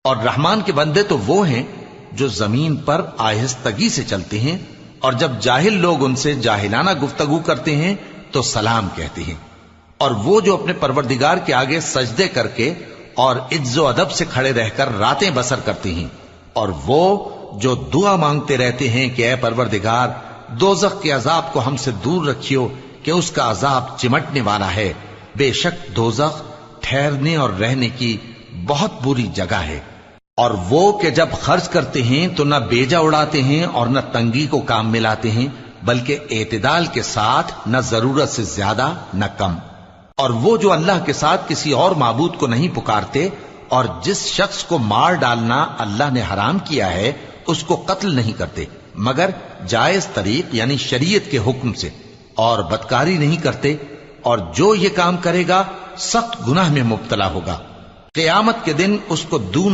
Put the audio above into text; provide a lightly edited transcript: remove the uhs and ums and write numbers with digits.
اور رحمان کے بندے تو وہ ہیں جو زمین پر آہستگی سے چلتے ہیں، اور جب جاہل لوگ ان سے جاہلانہ گفتگو کرتے ہیں تو سلام کہتے ہیں، اور وہ جو اپنے پروردگار کے آگے سجدے کر کے اور عز و ادب سے کھڑے رہ کر راتیں بسر کرتے ہیں، اور وہ جو دعا مانگتے رہتے ہیں کہ اے پروردگار دوزخ کے عذاب کو ہم سے دور رکھیو کہ اس کا عذاب چمٹنے والا ہے، بے شک دوزخ ٹھہرنے اور رہنے کی بہت بری جگہ ہے۔ اور وہ کہ جب خرچ کرتے ہیں تو نہ بیجا اڑاتے ہیں اور نہ تنگی کو کام میں لاتے ہیں، بلکہ اعتدال کے ساتھ، نہ ضرورت سے زیادہ نہ کم۔ اور وہ جو اللہ کے ساتھ کسی اور معبود کو نہیں پکارتے، اور جس شخص کو مار ڈالنا اللہ نے حرام کیا ہے اس کو قتل نہیں کرتے مگر جائز طریق یعنی شریعت کے حکم سے، اور بدکاری نہیں کرتے، اور جو یہ کام کرے گا سخت گناہ میں مبتلا ہوگا۔ قیامت کے دن اس کو دون